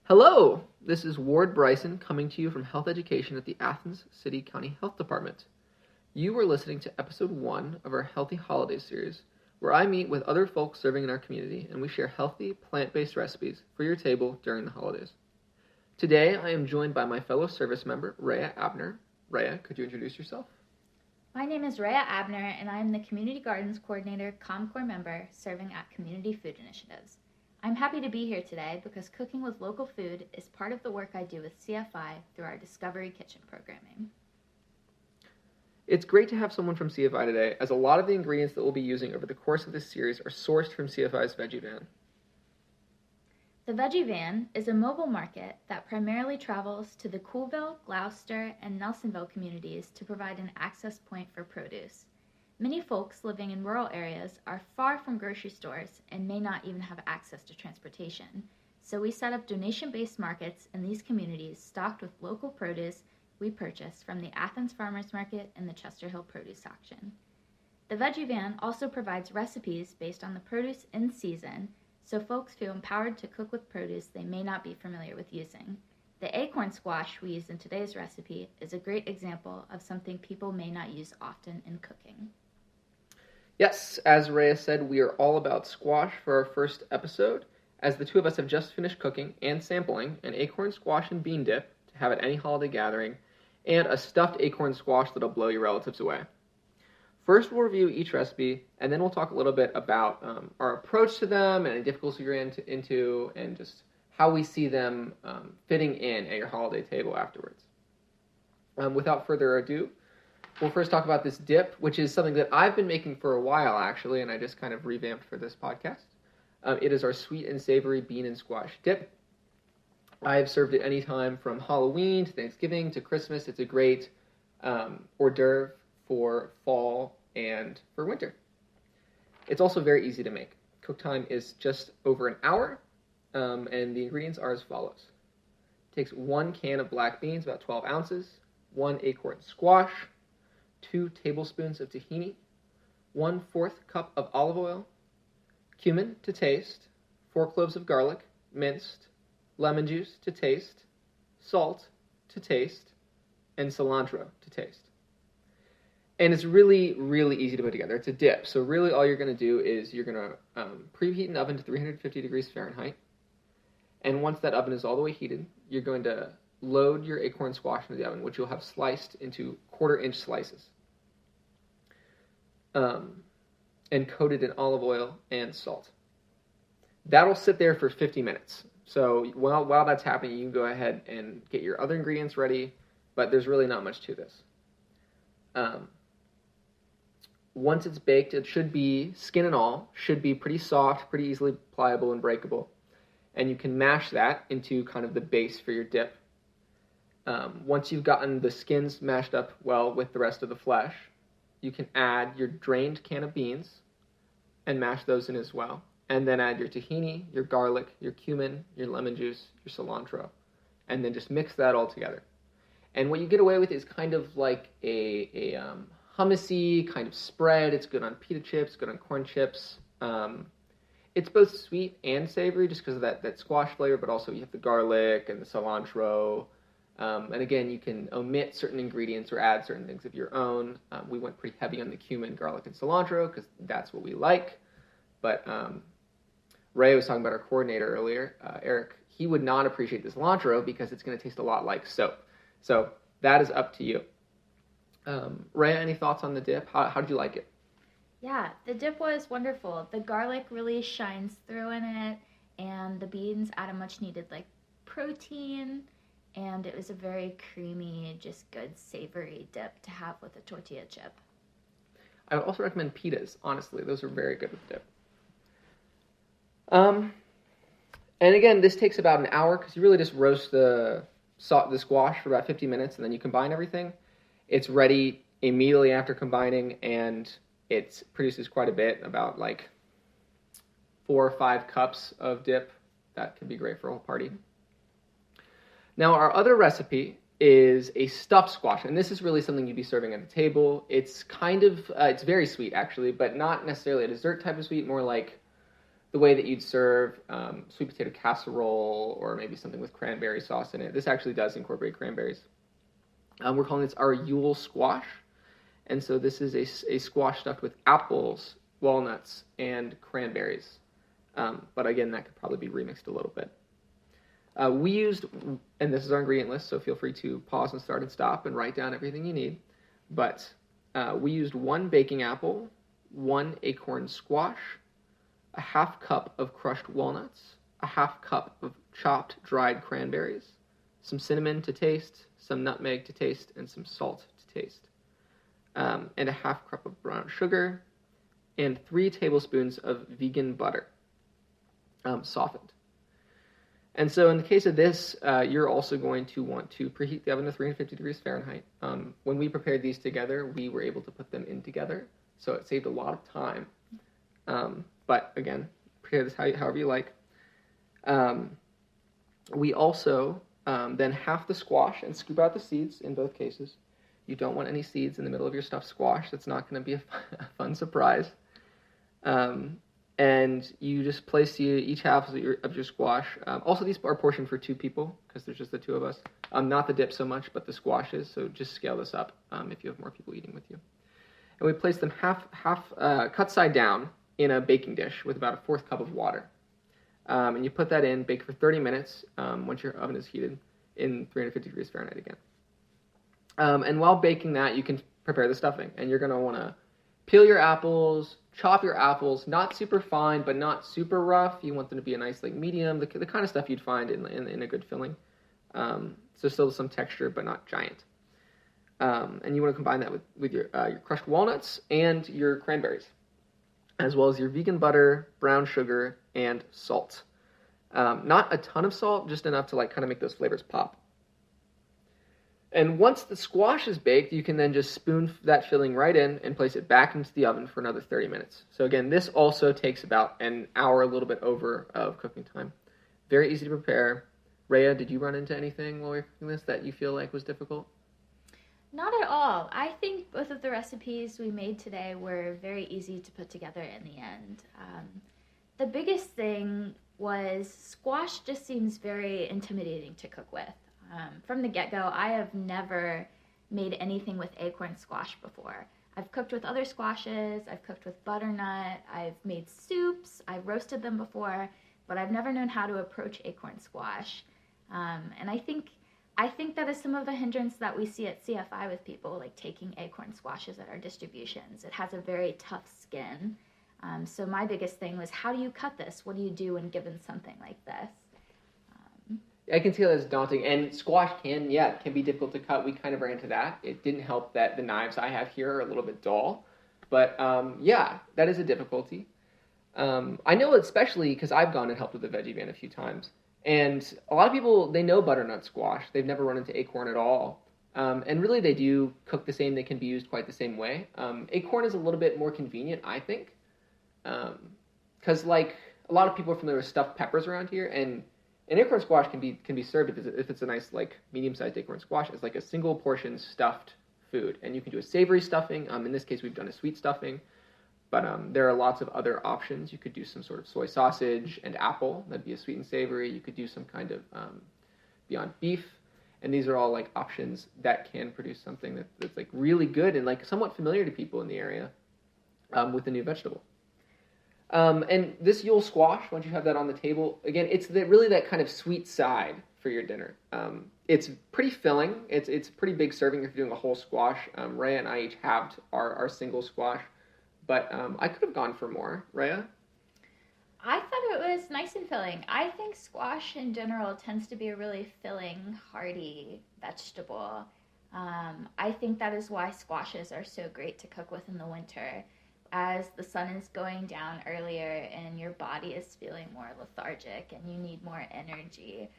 Hello, this is Ward Bryson coming to you from Health Education at the Athens City County Health Department. You are listening to episode 1 of our Healthy Holidays series, where I meet with other folks serving in our community and we share healthy, plant-based recipes for your table during the holidays. Today, I am joined by my fellow service member, Raya Abner. Raya, could you introduce yourself? My name is Raya Abner, and I am the Community Gardens Coordinator, COMCorps Member, serving at Community Food Initiatives. I'm happy to be here today because cooking with local food is part of the work I do with CFI through our Discovery Kitchen programming. It's great to have someone from CFI today, as a lot of the ingredients that we'll be using over the course of this series are sourced from CFI's Veggie Van. The Veggie Van is a mobile market that primarily travels to the Coolville, Gloucester, and Nelsonville communities to provide an access point for produce. Many folks living in rural areas are far from grocery stores and may not even have access to transportation, so we set up donation-based markets in these communities stocked with local produce we purchase from the Athens Farmers Market and the Chester Hill Produce Auction. The Veggie Van also provides recipes based on the produce in season, so folks feel empowered to cook with produce they may not be familiar with using. The acorn squash we use in today's recipe is a great example of something people may not use often in cooking. Yes, as Raya said, we are all about squash for our first episode, as the two of us have just finished cooking and sampling an acorn squash and bean dip to have at any holiday gathering, and a stuffed acorn squash that'll blow your relatives away. First, we'll review each recipe, and then we'll talk a little bit about our approach to them and any difficulties you're into, and just how we see them fitting in at your holiday table afterwards. Without further ado, we'll first talk about this dip, which is something that I've been making for a while, actually, and I just kind of revamped for this podcast. It is our sweet and savory bean and squash dip. I've served it anytime from Halloween to Thanksgiving to Christmas. It's a great hors d'oeuvre for fall and for winter. It's also very easy to make. Cook time is just over an hour, and the ingredients are as follows. It takes 1 can of black beans, about 12 ounces, 1 acorn squash, 2 tablespoons of tahini, 1/4 cup of olive oil, cumin to taste, 4 cloves of garlic, minced, lemon juice to taste, salt to taste, and cilantro to taste. And it's really, really easy to put together. It's a dip, so really all you're going to do is you're going to preheat an oven to 350 degrees Fahrenheit, and once that oven is all the way heated, you're going to load your acorn squash into the oven, which you'll have sliced into 1/4-inch slices, and coated in olive oil and salt. That'll sit there for 50 minutes. So while that's happening, you can go ahead and get your other ingredients ready, but there's really not much to this. Once it's baked, it should be, skin and all, should be pretty soft, pretty easily pliable and breakable. And you can mash that into kind of the base for your dip. Once you've gotten the skins mashed up well with the rest of the flesh, you can add your drained can of beans and mash those in as well. And then add your tahini, your garlic, your cumin, your lemon juice, your cilantro. And then just mix that all together. And what you get away with is kind of like a hummusy kind of spread. It's good on pita chips, good on corn chips. It's both sweet and savory just because of that squash flavor, but also you have the garlic and the cilantro. And again, you can omit certain ingredients or add certain things of your own. We went pretty heavy on the cumin, garlic, and cilantro because that's what we like. But Ray was talking about our coordinator earlier, Eric. He would not appreciate the cilantro because it's going to taste a lot like soap. So that is up to you. Ray, any thoughts on the dip? How did you like it? Yeah, the dip was wonderful. The garlic really shines through in it, and the beans add a much needed protein, and it was a very creamy, just good savory dip to have with a tortilla chip. I would also recommend pitas, honestly. Those are very good with dip. And again, this takes about an hour because you really just roast the squash for about 50 minutes, and then you combine everything. It's ready immediately after combining, and it produces quite a bit, about 4 or 5 cups of dip. That can be great for a whole party. Now, our other recipe is a stuffed squash, and this is really something you'd be serving at the table. It's kind of, it's very sweet, actually, but not necessarily a dessert type of sweet, more like the way that you'd serve sweet potato casserole or maybe something with cranberry sauce in it. This actually does incorporate cranberries. We're calling this our Yule squash. And so this is a squash stuffed with apples, walnuts, and cranberries. But again, that could probably be remixed a little bit. We used, and this is our ingredient list, so feel free to pause and start and stop and write down everything you need. But we used 1 baking apple, 1 acorn squash, a half cup of crushed walnuts, a half cup of chopped dried cranberries, some cinnamon to taste, some nutmeg to taste, and some salt to taste, and a half cup of brown sugar, and 3 tablespoons of vegan butter, softened. And so in the case of this, you're also going to want to preheat the oven to 350 degrees Fahrenheit. When we prepared these together, we were able to put them in together, so it saved a lot of time. But again, prepare this however you like. We also then half the squash and scoop out the seeds in both cases. You don't want any seeds in the middle of your stuffed squash. That's not going to be a fun surprise. And you just place each half of your squash. Also, these are portioned for 2 people because there's just the 2 of us. Not the dip so much, but the squashes. So just scale this up if you have more people eating with you. And we place them half cut side down in a baking dish with about a 4th cup of water. And you put that in, bake for 30 minutes once your oven is heated in 350 degrees Fahrenheit again. And while baking that, you can prepare the stuffing. And you're going to want to peel your apples, chop your apples, not super fine, but not super rough. You want them to be a nice, like, medium, the kind of stuff you'd find in a good filling. So still some texture, but not giant. And you want to combine that with your crushed walnuts and your cranberries, as well as your vegan butter, brown sugar, and salt. Not a ton of salt, just enough to like kind of make those flavors pop. And once the squash is baked, you can then just spoon that filling right in and place it back into the oven for another 30 minutes. So again, this also takes about an hour, a little bit over of cooking time. Very easy to prepare. Raya, did you run into anything while we were cooking this that you feel like was difficult? Not at all. I think both of the recipes we made today were very easy to put together in the end. The biggest thing was squash just seems very intimidating to cook with. From the get-go, I have never made anything with acorn squash before. I've cooked with other squashes, I've cooked with butternut, I've made soups, I've roasted them before, but I've never known how to approach acorn squash. And I think that is some of the hindrance that we see at CFI with people, like taking acorn squashes at our distributions. It has a very tough skin. So my biggest thing was, how do you cut this? What do you do when given something like this? I can see how that's daunting, and squash can be difficult to cut. We kind of ran into that. It didn't help that the knives I have here are a little bit dull, but that is a difficulty. I know especially because I've gone and helped with the veggie van a few times, and a lot of people, they know butternut squash. They've never run into acorn at all, and really they do cook the same. They can be used quite the same way. Acorn is a little bit more convenient, I think, because like a lot of people are familiar with stuffed peppers around here, and an acorn squash can be served if it's a nice like medium-sized acorn squash as like a single portion stuffed food, and you can do a savory stuffing. In this case, we've done a sweet stuffing, but there are lots of other options. You could do some sort of soy sausage and apple. That'd be a sweet and savory. You could do some kind of Beyond Beef, and these are all like options that can produce something that's like really good and like somewhat familiar to people in the area with a new vegetable. And this Yule squash, once you have that on the table, again, it's really that kind of sweet side for your dinner. It's pretty filling. It's a pretty big serving if you're doing a whole squash. Raya and I each halved our single squash, but I could have gone for more. Raya? I thought it was nice and filling. I think squash in general tends to be a really filling, hearty vegetable. I think that is why squashes are so great to cook with in the winter. As the sun is going down earlier and your body is feeling more lethargic and you need more energy,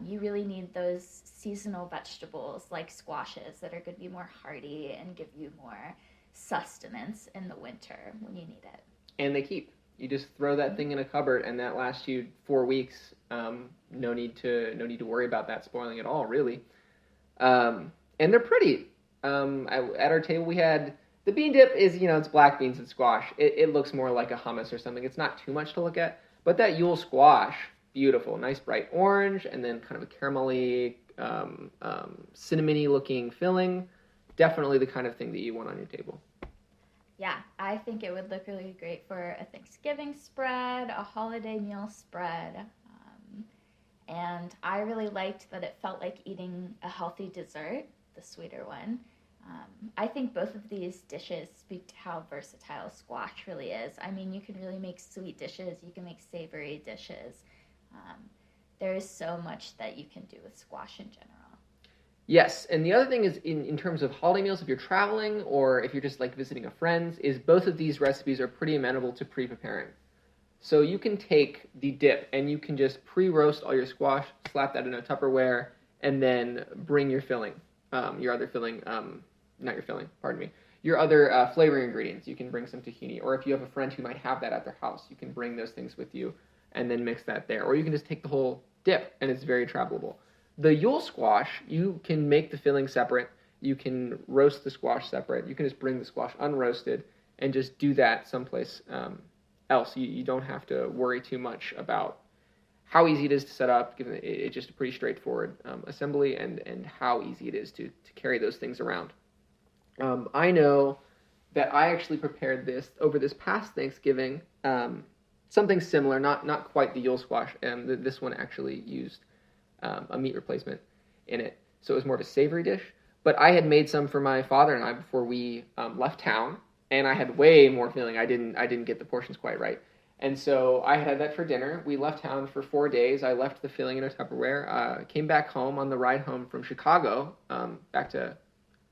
you really need those seasonal vegetables like squashes that are going to be more hearty and give you more sustenance in the winter when you need it. And they keep. You just throw that thing in a cupboard and that lasts you 4 weeks. No need to worry about that spoiling at all, really. And they're pretty. At our table we had... The bean dip is, it's black beans and squash. It looks more like a hummus or something. It's not too much to look at. But that Yule squash, beautiful, nice bright orange, and then kind of a caramelly, cinnamony looking filling. Definitely the kind of thing that you want on your table. Yeah, I think it would look really great for a Thanksgiving spread, a holiday meal spread. And I really liked that it felt like eating a healthy dessert, the sweeter one. I think both of these dishes speak to how versatile squash really is. I mean, you can really make sweet dishes, you can make savory dishes. There is so much that you can do with squash in general. Yes, and the other thing is in terms of holiday meals, if you're traveling or if you're just like visiting a friend's, is both of these recipes are pretty amenable to pre-preparing. So you can take the dip and you can just pre-roast all your squash, slap that in a Tupperware, and then bring your filling, your other filling, not your filling, pardon me, your other flavoring ingredients. You can bring some tahini, or if you have a friend who might have that at their house, you can bring those things with you and then mix that there. Or you can just take the whole dip, and it's very travelable. The Yule squash, you can make the filling separate. You can roast the squash separate. You can just bring the squash unroasted and just do that someplace else. You don't have to worry too much about how easy it is to set up, given it's just a pretty straightforward assembly, and how easy it is to carry those things around. I know that I actually prepared this over this past Thanksgiving, something similar, not quite the Yule squash. This one actually used a meat replacement in it, so it was more of a savory dish. But I had made some for my father and I before we left town, and I had way more filling. I didn't get the portions quite right, and so I had that for dinner. We left town for 4 days. I left the filling in a Tupperware. Came back home on the ride home from Chicago, back to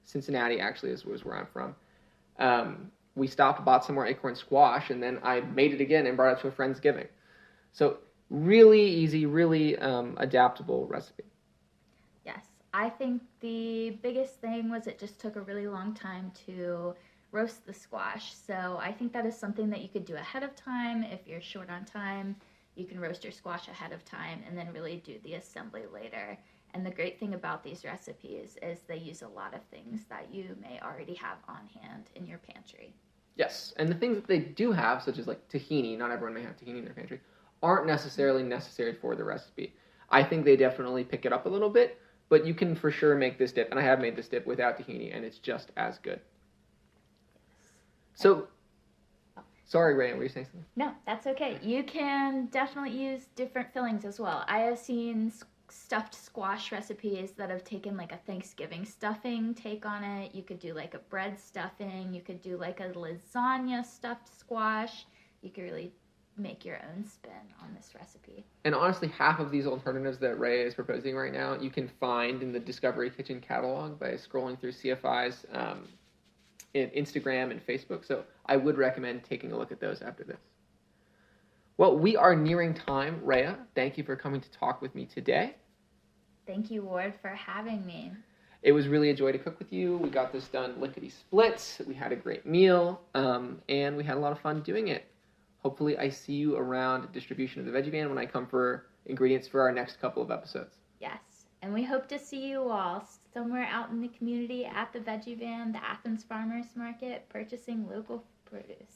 Cincinnati. Actually, was where I'm from. We stopped, bought some more acorn squash, and then I made it again and brought it to a friend's giving. So really easy, really adaptable recipe. Yes, I think the biggest thing was it just took a really long time to roast the squash. So I think that is something that you could do ahead of time. If you're short on time, you can roast your squash ahead of time and then really do the assembly later. And the great thing about these recipes is they use a lot of things that you may already have on hand in your pantry. Yes, and the things that they do have, such as like tahini, not everyone may have tahini in their pantry, aren't necessarily necessary for the recipe. I think they definitely pick it up a little bit, but you can for sure make this dip, and I have made this dip without tahini, and it's just as good. So, sorry, Raya, were you saying something? No, that's okay. You can definitely use different fillings as well. I have seen stuffed squash recipes that have taken like a Thanksgiving stuffing take on it. You could do like a bread stuffing. You could do like a lasagna stuffed squash. You could really make your own spin on this recipe. And honestly, half of these alternatives that Raya is proposing right now, you can find in the Discovery Kitchen catalog by scrolling through CFI's in Instagram and Facebook. So I would recommend taking a look at those after this. Well, we are nearing time. Raya, thank you for coming to talk with me today. Thank you, Ward, for having me. It was really a joy to cook with you. We got this done lickety-split. We had a great meal, and we had a lot of fun doing it. Hopefully I see you around distribution of the Veggie Van when I come for ingredients for our next couple of episodes. Yes, and we hope to see you all somewhere out in the community at the Veggie Van, the Athens Farmers Market, purchasing local produce.